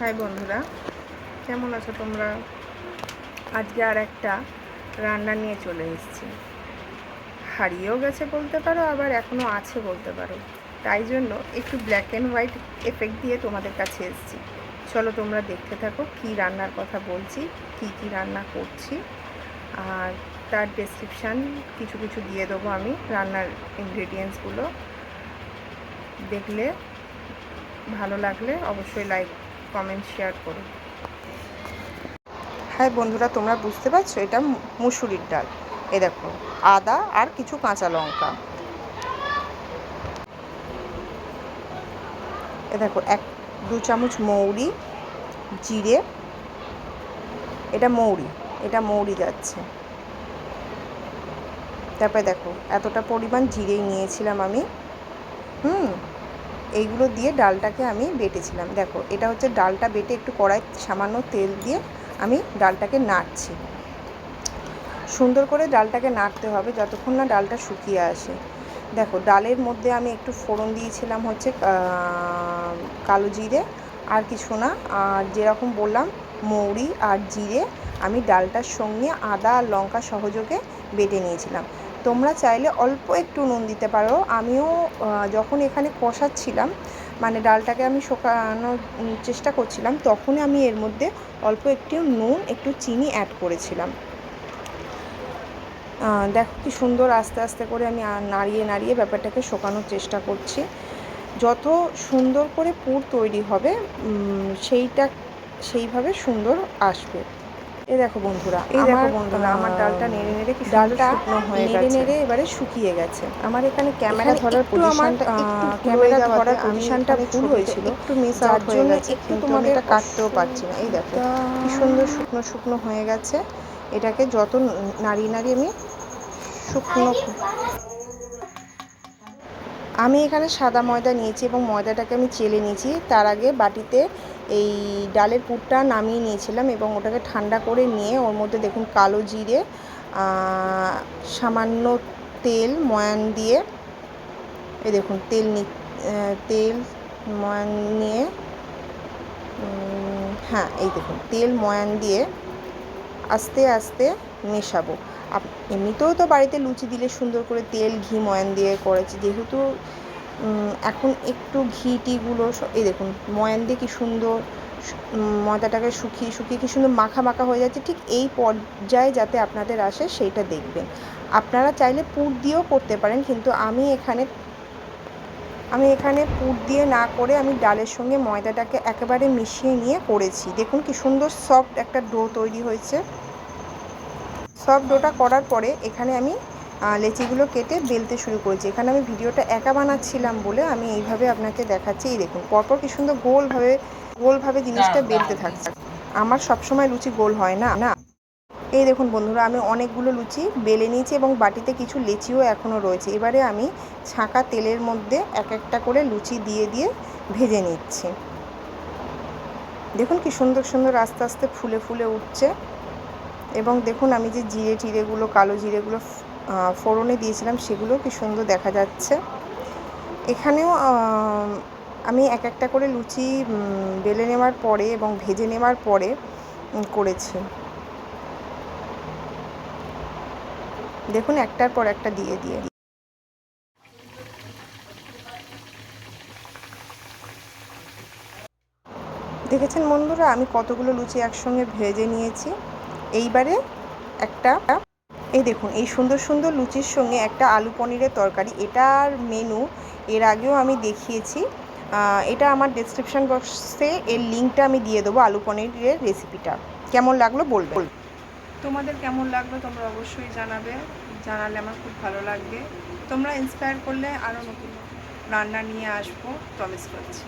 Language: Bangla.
হাই বন্ধুরা, কেমন আছো তোমরা? আজকে আর একটা রান্না নিয়ে চলে এসেছি। হারিয়েও গেছে বলতে পারো, আবার এখনও আছে বলতে পারো। তাই জন্য একটু ব্ল্যাক অ্যান্ড হোয়াইট এফেক্ট দিয়ে তোমাদের কাছে এসেছি। চলো তোমরা দেখতে থাকো কী রান্নার কথা বলছি, কি রান্না করছি, আর তার ডেসক্রিপশান কিছু কিছু দিয়ে দেবো আমি। রান্নার ইনগ্রেডিয়েন্টসগুলো দেখলে ভালো লাগলে অবশ্যই লাইক, কমেন্ট, শেয়ার করো। হ্যাঁ বন্ধুরা, তোমরা বুঝতে পারছো এটা মুসুরির ডাল। এ দেখো, আদা আর কিছু কাঁচা লঙ্কা। এ দেখো 1-2 চামচ মৌরি, জিরে। এটা মৌরি যাচ্ছে। তারপরে দেখো এতটা পরিমাণ জিরেই নিয়েছিলাম আমি। এইগুলো দিয়ে ডালটাকে আমি বেটেছিলাম। দেখো এটা হচ্ছে ডালটা বেটে একটু কড়াই সামান্য তেল দিয়ে আমি ডালটাকে নাড়ছি। সুন্দর করে ডালটাকে নাড়তে হবে যতক্ষণ না ডালটা শুকিয়ে আসে। দেখো ডালের মধ্যে আমি একটু ফোড়ন দিয়েছিলাম হচ্ছে কালো জিরে, আর কিছু না। আর যেরকম বললাম মৌরি আর জিরে আমি ডালটার সঙ্গে আদা আর লঙ্কা সহযোগে বেটে নিয়েছিলাম। তোমরা চাইলে অল্প একটু নুন দিতে পারো। আমিও যখন এখানে কষাচ্ছিলাম, মানে ডালটাকে আমি শুকানোর চেষ্টা করছিলাম, তখনই আমি এর মধ্যে অল্প একটু নুন, একটু চিনি অ্যাড করেছিলাম। দেখো কি সুন্দর আস্তে আস্তে করে আমি নাড়িয়ে ব্যাপারটাকে শুকানোর চেষ্টা করছি। যত সুন্দর করে পুর তৈরি হবে সেইভাবে সুন্দর আসবে। এই দেখো বন্ধুরা, আমার ডালটা নেড়ে কি ডালটা শুকনো হয়ে গেছে, নেড়ে এবারে শুকিয়ে গেছে। আমার এখানে ক্যামেরা ধরার পজিশনটা ভুল হয়েছিল, একটু মিস আউট হয়ে গেছে, কিন্তু আমি এটা কাটতেও পারছি না। এই দেখো কি সুন্দর শুকনো হয়ে গেছে। এটাকে যত নাড়িয়ে আমি শুকনো, আমি এখানে সাদা ময়দা নিয়েছি এবং ময়দাটাকে আমি চেলে নিয়েছি। তার আগে বাটিতে এই ডালের পুরটা নামিয়ে নিয়েছিলাম এবং ওটাকে ঠান্ডা করে নিয়ে ওর মধ্যে দেখুন কালো জিরে, সামান্য তেল ময়ান দিয়ে, এই দেখুন তেল ময়ান নিয়ে, হ্যাঁ এই দেখুন তেল ময়ান দিয়ে আস্তে আস্তে মেশাবো। এমনিতেও তো বাড়িতে লুচি দিলে সুন্দর করে তেল ঘি ময়ান দিয়ে করেছি, যেহেতু এখন একটু ঘি টিগুলো এই দেখুন ময়ান দিয়ে কি সুন্দর ময়দাটাকে শুকিয়ে কি সুন্দর মাখা হয়ে যাচ্ছে। ঠিক এই পর্যায়ে যাতে আপনাদের আসে সেইটা দেখবেন। আপনারা চাইলে পুর দিয়েও করতে পারেন, কিন্তু আমি এখানে পুর দিয়ে না করে আমি ডালের সঙ্গে ময়দাটাকে একেবারে মিশিয়ে নিয়ে করেছি। দেখুন কি সুন্দর সফট একটা ডো তৈরি হয়েছে। সফট ডোটা করার পরে এখানে আমি লেচিগুলো কেটে বেলতে শুরু করেছি। এখানে আমি ভিডিওটা একা বানাচ্ছিলাম বলে আমি এইভাবে আপনাকে দেখাচ্ছি। এই দেখুন পরপর কি সুন্দর গোলভাবে জিনিসটা বেলতে থাকছে। আমার সবসময় লুচি গোল হয় না। এই দেখুন বন্ধুরা, আমি অনেকগুলো লুচি বেলে নিয়েছি এবং বাটিতে কিছু লেচিও এখনও রয়েছে। এবারে আমি ছাঁকা তেলের মধ্যে এক একটা করে লুচি দিয়ে ভেজে নিচ্ছি। দেখুন কি সুন্দর আস্তে আস্তে ফুলে উঠছে। এবং দেখুন আমি যে জিরেগুলো, কালো জিরেগুলো ফোড়নে দিয়েছিলাম, সেগুলো কি সুন্দর দেখা যাচ্ছে। এখানেও আমি এক একটা করে লুচি বেলে নেওয়ার পরে এবং ভেজে নেওয়ার পরে করেছি। দেখুন একটার পর একটা দিয়ে দেখেছেন বন্ধুরা আমি কতগুলো লুচি একসঙ্গে ভেজে নিয়েছি। এইবারে এই দেখুন এই সুন্দর লুচির সঙ্গে একটা আলু পনিরের তরকারি, এটার মেনু এর আগেও আমি দেখিয়েছি। এটা আমার ডেসক্রিপশান বক্সে এর লিঙ্কটা আমি দিয়ে দেবো, আলু পনিরের রেসিপিটা। কেমন লাগলো বলবেন। তোমাদের কেমন লাগলো তোমরা অবশ্যই জানালে আমার খুব ভালো লাগবে। তোমরা ইন্সপায়ার করলে আরও নতুন রান্না নিয়ে আসবো, প্রমিস করছি।